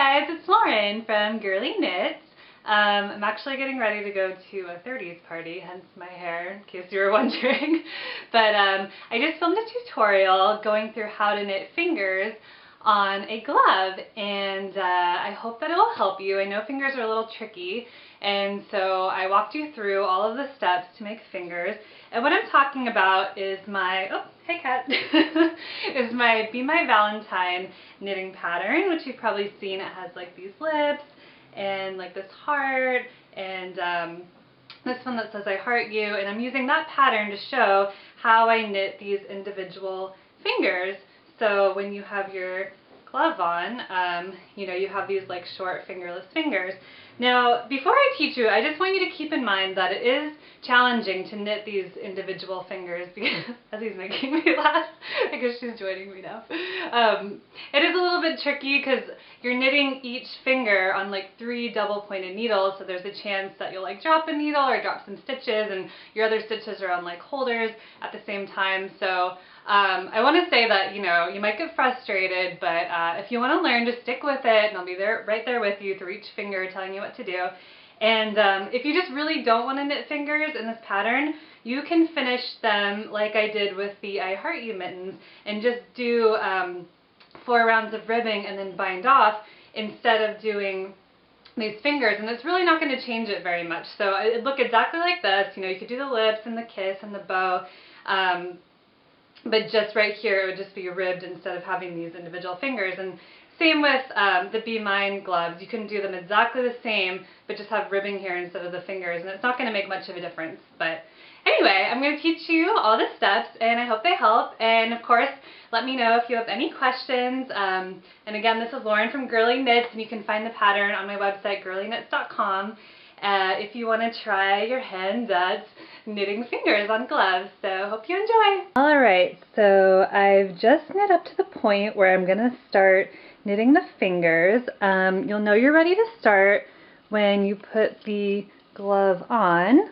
Hi guys, it's Lauren from Girly Knits. I'm actually getting ready to go to a 30s party, hence my hair, in case you were wondering. But I just filmed a tutorial going through how to knit fingers on a glove, and I hope that it will help you. I know fingers are a little tricky, and so I walked you through all of the steps to make fingers. And what I'm talking about is my, oh, hey cat, is my Be My Valentine knitting pattern, which you've probably seen. It has like these lips and like this heart and this one that says I heart you, and I'm using that pattern to show how I knit these individual fingers. So when you have your glove on, you know, you have these like short fingerless fingers. Now, before I teach you, I just want you to keep in mind that it is challenging to knit these individual fingers because, as he's making me laugh, I guess she's joining me now. It is a little bit tricky because you're knitting each finger on like 3 double-pointed needles, so there's a chance that you'll like drop a needle or drop some stitches, and your other stitches are on like holders at the same time. So I want to say that, you know, you might get frustrated, but if you want to learn, just stick with it, and I'll be there, right there with you through each finger telling you what to do. And if you just really don't want to knit fingers in this pattern, you can finish them like I did with the I Heart You mittens and just do 4 rounds of ribbing and then bind off instead of doing these fingers, and it's really not going to change it very much. So it look exactly like this. You know, you could do the lips and the kiss and the bow, but just right here it would just be ribbed instead of having these individual fingers. And same with the Be Mine gloves. You can do them exactly the same, but just have ribbing here instead of the fingers, and it's not going to make much of a difference. But anyway, I'm going to teach you all the steps, and I hope they help. And of course, let me know if you have any questions. And again, this is Lauren from Girly Knits, and you can find the pattern on my website, girlyknits.com. If you want to try your hand at knitting fingers on gloves. So hope you enjoy. Alright, so I've just knit up to the point where I'm going to start knitting the fingers. You'll know you're ready to start when you put the glove on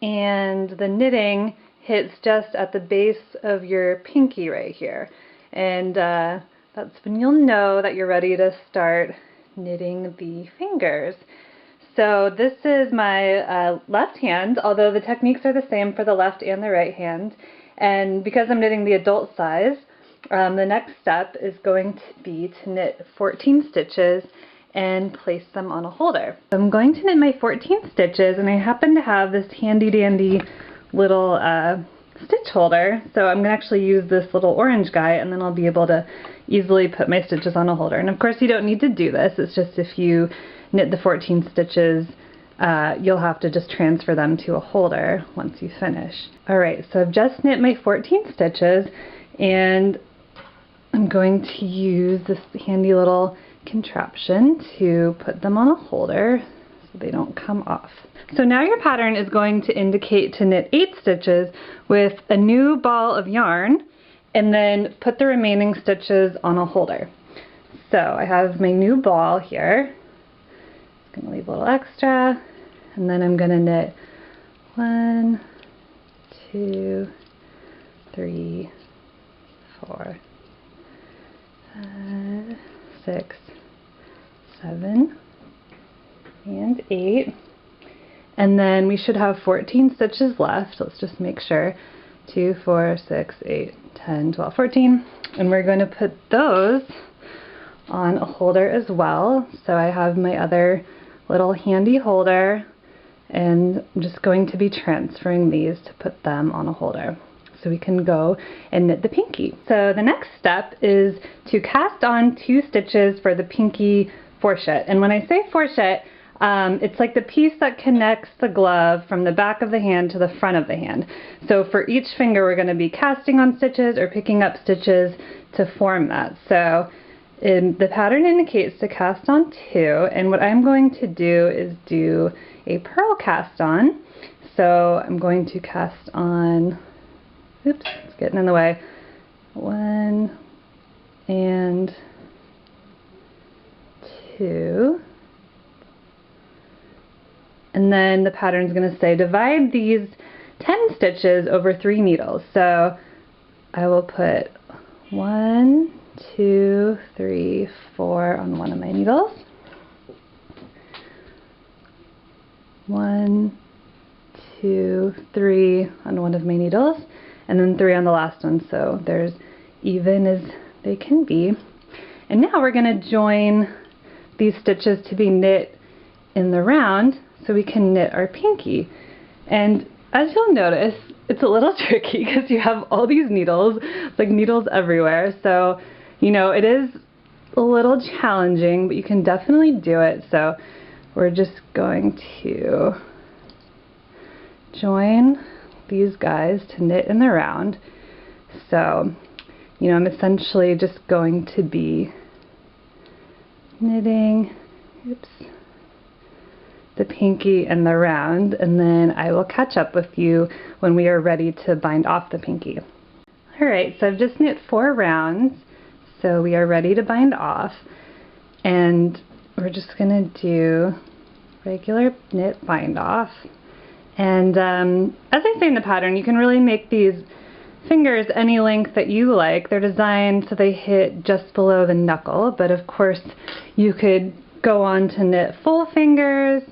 and the knitting hits just at the base of your pinky right here. And that's when you'll know that you're ready to start knitting the fingers. So this is my left hand, although the techniques are the same for the left and the right hand. And because I'm knitting the adult size, the next step is going to be to knit 14 stitches and place them on a holder. So I'm going to knit my 14 stitches, and I happen to have this handy dandy little stitch holder. So I'm going to actually use this little orange guy, and then I'll be able to easily put my stitches on a holder. And of course you don't need to do this, it's just if you knit the 14 stitches, you'll have to just transfer them to a holder once you finish. Alright, so I've just knit my 14 stitches, and I'm going to use this handy little contraption to put them on a holder so they don't come off. So now your pattern is going to indicate to knit 8 stitches with a new ball of yarn, and then put the remaining stitches on a holder. So I have my new ball here. Going to leave a little extra, and then I'm going to knit 1, 2, 3, 4, 5, 6, 7, and 8. And then we should have 14 stitches left. Let's just make sure. 2, 4, 6, 8, 10, 12, 14. And we're going to put those on a holder as well. So I have my other little handy holder, and I'm just going to be transferring these to put them on a holder so we can go and knit the pinky. So the next step is to cast on 2 stitches for the pinky fourchette. And when I say fourchette, it's like the piece that connects the glove from the back of the hand to the front of the hand. So for each finger we're going to be casting on stitches or picking up stitches to form that. So the pattern indicates to cast on 2, and what I'm going to do is do a purl cast on. So I'm going to cast on, oops, it's getting in the way, 1 and 2. And then the pattern is going to say divide these 10 stitches over 3 needles. So I will put 1, 2, 3, 4 on one of my needles. 1, 2, 3 on one of my needles, and then 3 on the last one, so there's even as they can be. And now we're going to join these stitches to be knit in the round so we can knit our pinky. And as you'll notice, it's a little tricky because you have all these needles, it's like needles everywhere, so you know it is a little challenging, but you can definitely do it. So we're just going to join these guys to knit in the round. So, you know, I'm essentially just going to be knitting, the pinky and the round, and then I will catch up with you when we are ready to bind off the pinky. Alright, so I've just knit 4 rounds, so we are ready to bind off, and we're just going to do regular knit bind off. And as I say in the pattern, you can really make these fingers any length that you like. They're designed so they hit just below the knuckle, but of course you could go on to knit full fingers,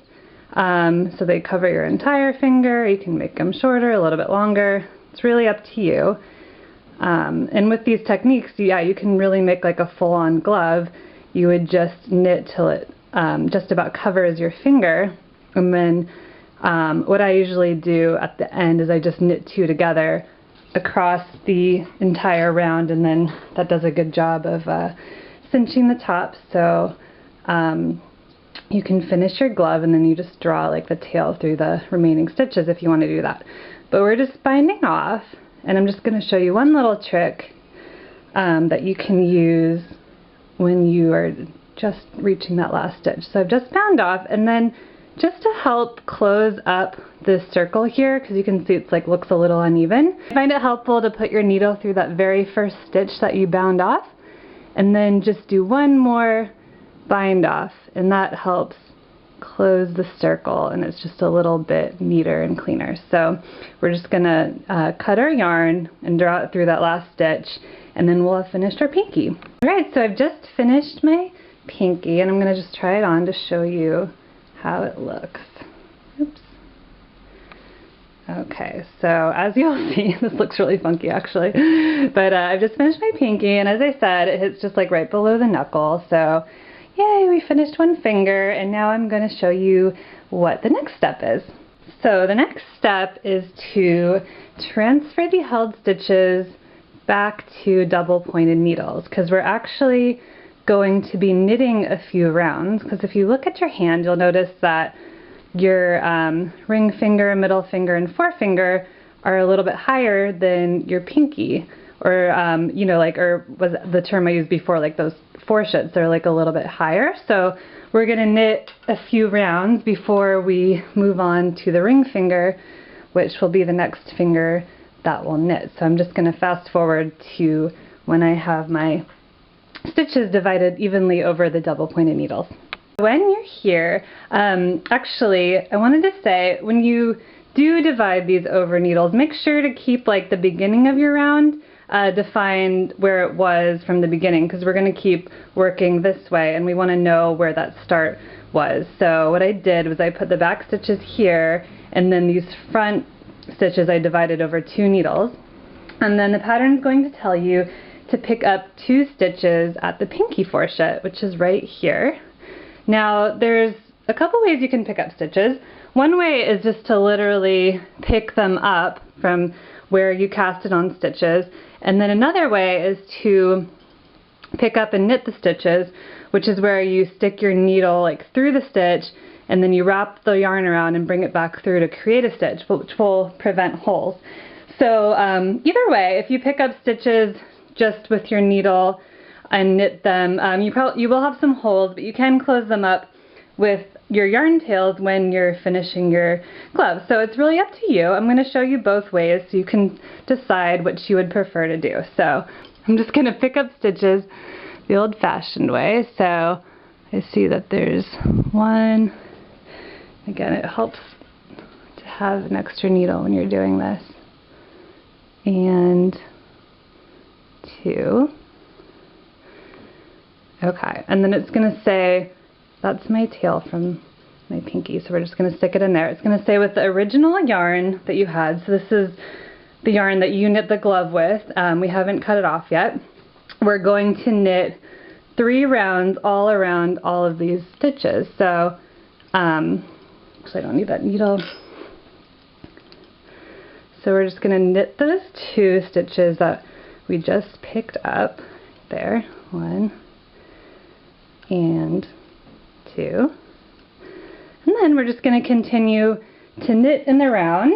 so they cover your entire finger. You can make them shorter, a little bit longer. It's really up to you. And with these techniques, yeah, you can really make like a full-on glove. You would just knit till it just about covers your finger, and then what I usually do at the end is I just knit 2 together across the entire round, and then that does a good job of cinching the top, so you can finish your glove and then you just draw like the tail through the remaining stitches if you want to do that. But we're just binding off, and I'm just going to show you one little trick that you can use when you are just reaching that last stitch. So I've just bound off, and then just to help close up this circle here, because you can see it's like looks a little uneven, I find it helpful to put your needle through that very first stitch that you bound off, and then just do one more bind off, and that helps close the circle, and it's just a little bit neater and cleaner. So we're just gonna cut our yarn and draw it through that last stitch, and then we'll have finished our pinky. Alright, so I've just finished my pinky, and I'm gonna just try it on to show you how it looks. Oops. Okay, so as you'll see, this looks really funky actually, but I've just finished my pinky, and as I said, it hits just like right below the knuckle, so yay, we finished one finger, and now I'm going to show you what the next step is. So the next step is to transfer the held stitches back to double pointed needles, because we're actually going to be knitting a few rounds, because if you look at your hand, you'll notice that your ring finger, middle finger, and forefinger are a little bit higher than your pinky, or you know, like, or was the term I used before, like those foreshits are like a little bit higher. So we're going to knit a few rounds before we move on to the ring finger, which will be the next finger that we'll knit. So I'm just going to fast forward to when I have my stitches divided evenly over the double pointed needles. When you're here, actually I wanted to say, when you do divide these over needles, make sure to keep like the beginning of your round defined where it was from the beginning, because we're going to keep working this way and we want to know where that start was. So what I did was I put the back stitches here, and then these front stitches I divided over 2 needles, and then the pattern is going to tell you to pick up 2 stitches at the pinky fourchette, which is right here. Now there's a couple ways you can pick up stitches. One way is just to literally pick them up from where you casted on stitches, and then another way is to pick up and knit the stitches, which is where you stick your needle like through the stitch, and then you wrap the yarn around and bring it back through to create a stitch, which will prevent holes. So either way, if you pick up stitches just with your needle and knit them, you will have some holes, but you can close them up with your yarn tails when you're finishing your glove. So it's really up to you. I'm going to show you both ways so you can decide which you would prefer to do. So I'm just going to pick up stitches the old-fashioned way. So I see that there's 1. Again, it helps to have an extra needle when you're doing this. And 2. Okay, and then it's going to say, that's my tail from my pinky, so we're just going to stick it in there. It's going to say with the original yarn that you had, so this is the yarn that you knit the glove with, we haven't cut it off yet. We're going to knit 3 rounds all around all of these stitches. So, actually I don't need that needle. So we're just going to knit those 2 stitches that we just picked up there. 1 and 2. And then we're just going to continue to knit in the round.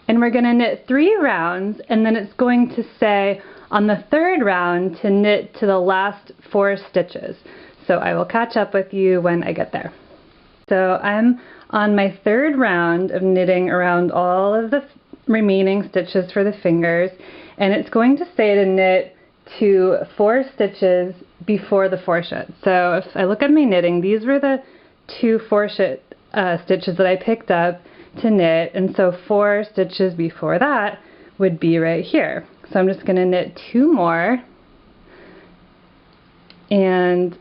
And we're going to knit 3 rounds, and then it's going to say on the 3rd round to knit to the last 4 stitches. So I will catch up with you when I get there. So I'm on my 3rd round of knitting around all of the remaining stitches for the fingers, and it's going to say to knit to 4 stitches before the fourchette. So if I look at my knitting, these were the 2 fourchette stitches that I picked up to knit, and so 4 stitches before that would be right here. So I'm just going to knit 2 more, and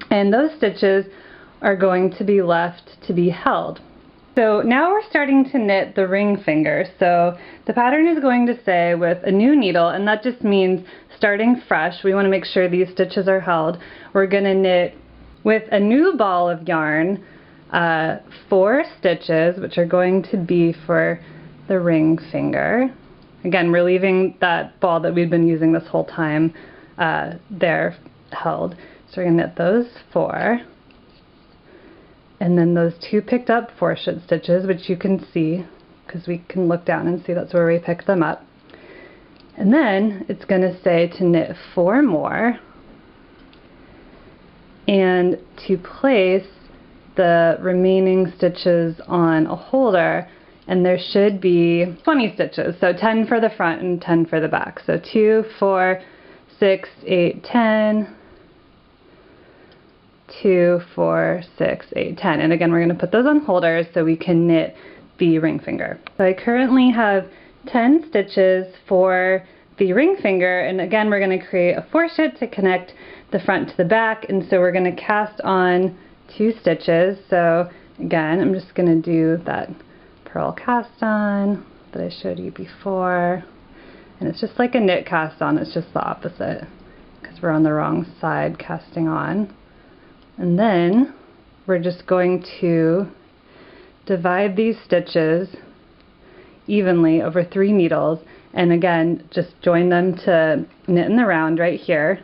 those stitches are going to be left to be held. So now we're starting to knit the ring finger. So the pattern is going to say with a new needle, and that just means starting fresh. We want to make sure these stitches are held. We're going to knit with a new ball of yarn 4 stitches, which are going to be for the ring finger. Again, we're leaving that ball that we've been using this whole time there held. So we're going to knit those 4. And then those 2 picked up fourchette stitches, which you can see because we can look down and see that's where we picked them up. And then it's going to say to knit 4 more and to place the remaining stitches on a holder, and there should be 20 stitches, so 10 for the front and 10 for the back. So 2, 4, 6, 8, 10, 2, 4, 6, 8, 10. And again, we're going to put those on holders so we can knit the ring finger. So I currently have 10 stitches for the ring finger, and again we're going to create a fourchette to connect the front to the back, and so we're going to cast on 2 stitches. So again, I'm just going to do that purl cast on that I showed you before, and it's just like a knit cast on, it's just the opposite because we're on the wrong side casting on. And then we're just going to divide these stitches evenly over 3 needles, and again just join them to knit in the round right here,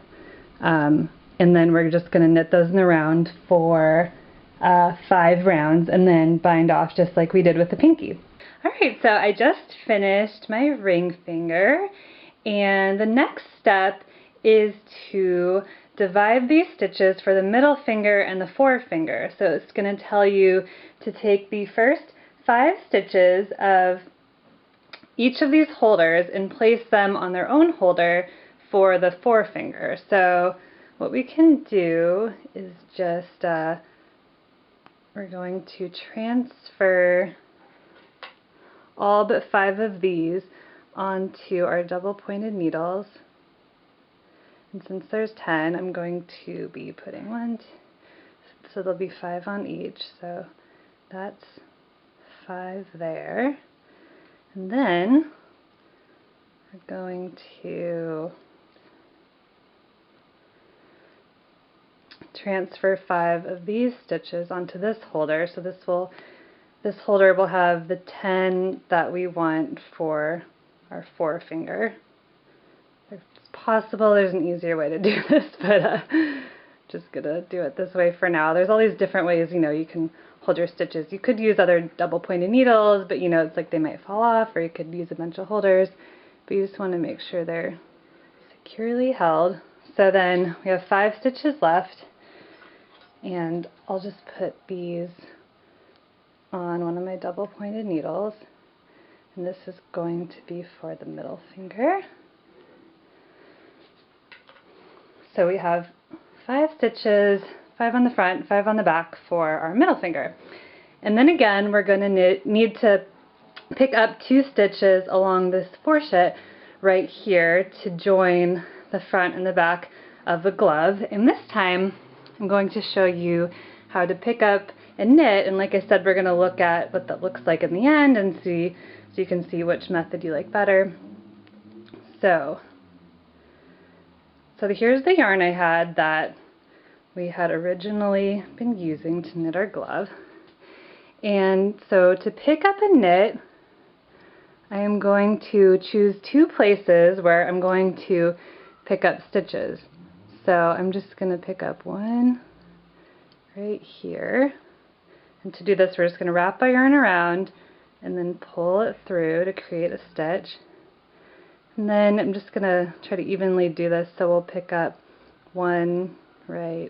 and then we're just going to knit those in the round for 5 rounds and then bind off just like we did with the pinky. Alright, so I just finished my ring finger, and the next step is to divide these stitches for the middle finger and the forefinger. So it's going to tell you to take the first 5 stitches of each of these holders and place them on their own holder for the forefinger. So what we can do is just, we're going to transfer all but 5 of these onto our double pointed needles. And since there's 10, I'm going to be putting 1, so there'll be 5 on each. So that's 5 there. And then we're going to transfer 5 of these stitches onto this holder. So this holder will have the 10 that we want for our forefinger. It's possible there's an easier way to do this, but just gonna do it this way for now. There's all these different ways, you know, you can hold your stitches. You could use other double pointed needles, but you know, it's like they might fall off, or you could use a bunch of holders, but you just want to make sure they're securely held. So then we have 5 stitches left, and I'll just put these on one of my double pointed needles, and this is going to be for the middle finger. So we have 5 stitches, 5 on the front, 5 on the back for our middle finger. And then again, we're going to need to pick up 2 stitches along this fourchette right here to join the front and the back of the glove. And this time I'm going to show you how to pick up and knit, and like I said, we're going to look at what that looks like in the end and see, so you can see which method you like better. So here's the yarn I had that we had originally been using to knit our glove. And so to pick up and knit, I am going to choose two places where I'm going to pick up stitches. So I'm just going to pick up one right here. And to do this, we're just going to wrap our yarn around and then pull it through to create a stitch. And then I'm just going to try to evenly do this, so we'll pick up one right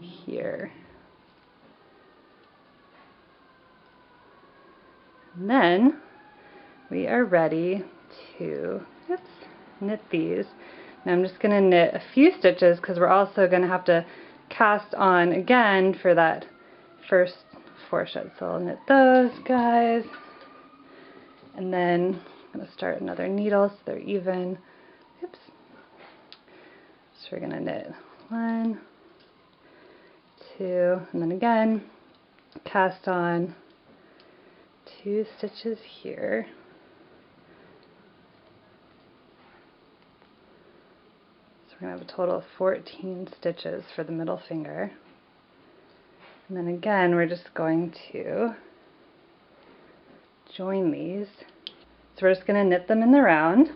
here. And then we are ready to knit these. Now I'm just going to knit a few stitches because we're also going to have to cast on again for that first fourchette. So I'll knit those guys, and then I'm going to start another needle so they're even. Oops. So we're going to knit 1, 2, and then again cast on 2 stitches here. So we're going to have a total of 14 stitches for the middle finger. And then again, we're just going to join these. So we're just going to knit them in the round.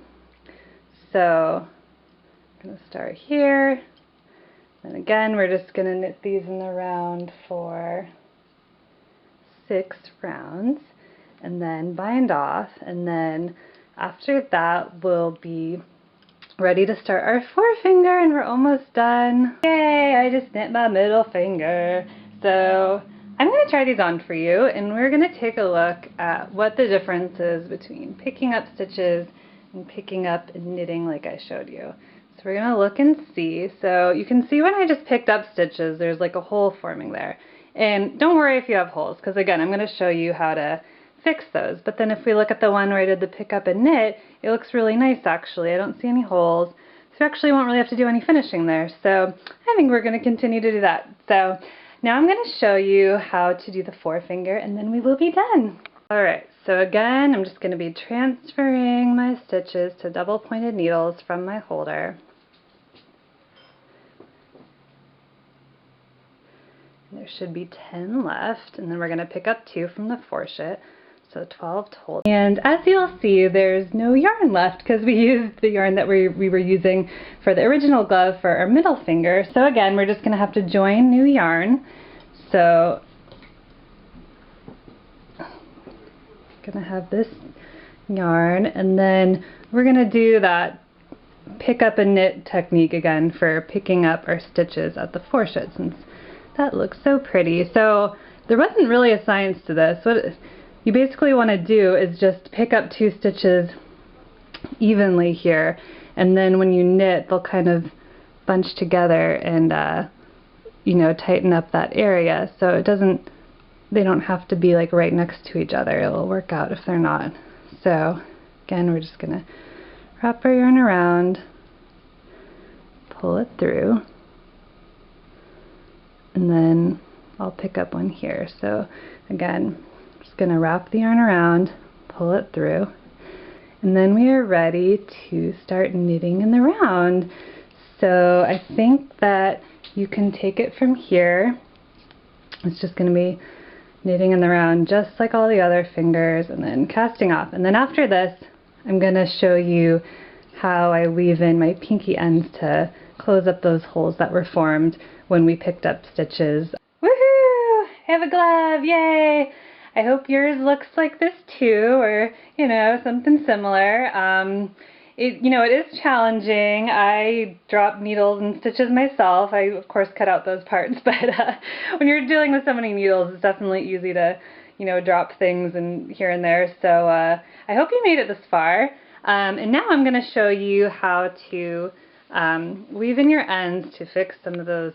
So I'm going to start here. And again, we're just going to knit these in the round for 6 rounds. And then bind off. And then after that, we'll be ready to start our forefinger, and we're almost done. Yay, I just knit my middle finger. So I'm going to try these on for you, and we're going to take a look at what the difference is between picking up stitches and picking up and knitting like I showed you. So we're going to look and see. So you can see when I just picked up stitches, there's like a hole forming there. And don't worry if you have holes, because again, I'm going to show you how to fix those. But then if we look at the one where I did the pick up and knit, it looks really nice actually. I don't see any holes. So we actually won't really have to do any finishing there. So I think we're going to continue to do that. So now I'm going to show you how to do the forefinger, and then we will be done. Alright, so again, I'm just going to be transferring my stitches to double pointed needles from my holder. There should be 10 left, and then we're going to pick up 2 from the fourchette, so 12 total. And as you'll see, there's no yarn left because we used the yarn that we were using for the original glove for our middle finger. So again, we're just going to have to join new yarn. So I'm going to have this yarn, and then we're going to do that pick up and knit technique again for picking up our stitches at the fourchette, since that looks so pretty. So there wasn't really a science to this. What you basically want to do is just pick up 2 stitches evenly here, and then when you knit, they'll kind of bunch together and you know, tighten up that area. So it doesn't, they don't have to be like right next to each other. It'll work out if they're not. So again, we're just gonna wrap our yarn around, pull it through, and then I'll pick up one here. So again, just going to wrap the yarn around, pull it through, and then we are ready to start knitting in the round. So I think that you can take it from here. It's just going to be knitting in the round just like all the other fingers, and then casting off. And then after this, I'm going to show you how I weave in my pinky ends to close up those holes that were formed when we picked up stitches. Woohoo! I have a glove! Yay! I hope yours looks like this too, or, you know, something similar. You know, it is challenging. I drop needles and stitches myself. I, of course, cut out those parts, but when you're dealing with so many needles, it's definitely easy to, you know, drop things and here and there. So I hope you made it this far. And now I'm going to show you how to weave in your ends to fix some of those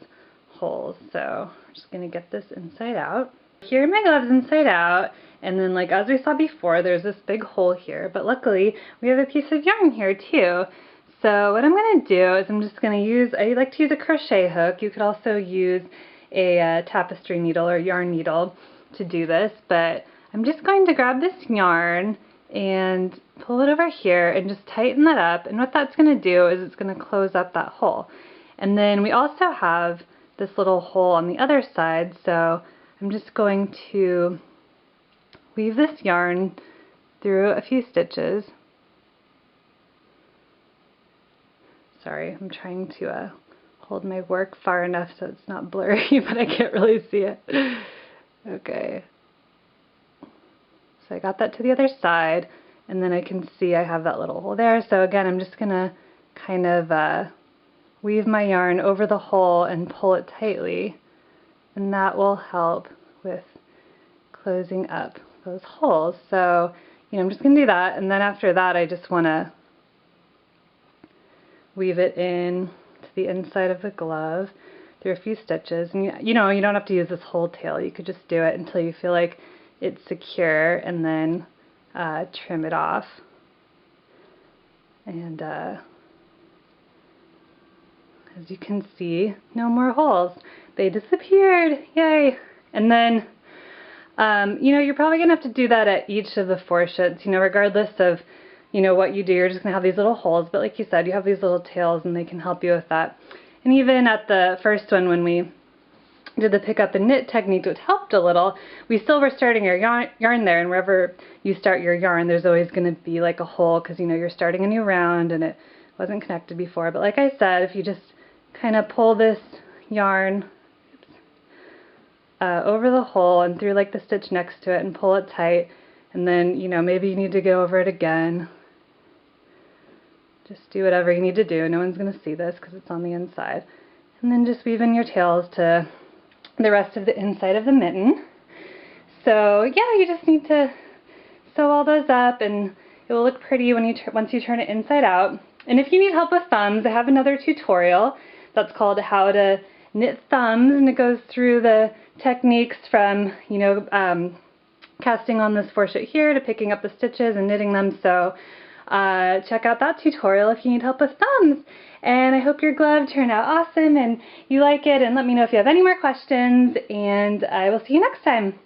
holes. So I'm just going to get this inside out. Here are my gloves inside out, And then, like as we saw before, there's this big hole here, but luckily we have a piece of yarn here too. So what I'm going to do is I'm just going to use, I like to use a crochet hook. You could also use a tapestry needle or yarn needle to do this, but I'm just going to grab this yarn and pull it over here and just tighten that up. And what that's going to do is it's going to close up that hole. And then we also have this little hole on the other side, so I'm just going to weave this yarn through a few stitches. Sorry, I'm trying to hold my work far enough so it's not blurry, but I can't really see it. Okay. So I got that to the other side, and then I can see I have that little hole there. So again, I'm just going to kind of weave my yarn over the hole and pull it tightly, and that will help with closing up those holes. So, I'm just going to do that, and then after that I just want to weave it in to the inside of the glove through a few stitches. And you don't have to use this whole tail. You could just do it until you feel like it's secure, and then trim it off. And as you can see, no more holes. They disappeared. Yay! And then you're probably going to have to do that at each of the 4 shits, regardless of what you do. You're just going to have these little holes, but like you said, you have these little tails and they can help you with that. And even at the first one, when we did the pick up and knit technique, which helped a little, we still were starting our yarn there, and wherever you start your yarn, there's always going to be like a hole, because you're starting a new round and it wasn't connected before. But like I said, if you just kind of pull this yarn over the hole and through like the stitch next to it and pull it tight, and then maybe you need to go over it again. Just do whatever you need to do. No one's going to see this because it's on the inside. And then just weave in your tails to the rest of the inside of the mitten. So yeah, you just need to sew all those up, and it will look pretty when once you turn it inside out. And if you need help with thumbs, I have another tutorial that's called How to Knit Thumbs, and it goes through the techniques from casting on this 4-shit here to picking up the stitches and knitting them. So check out that tutorial if you need help with thumbs. And I hope your glove turned out awesome and you like it, and let me know if you have any more questions, and I will see you next time.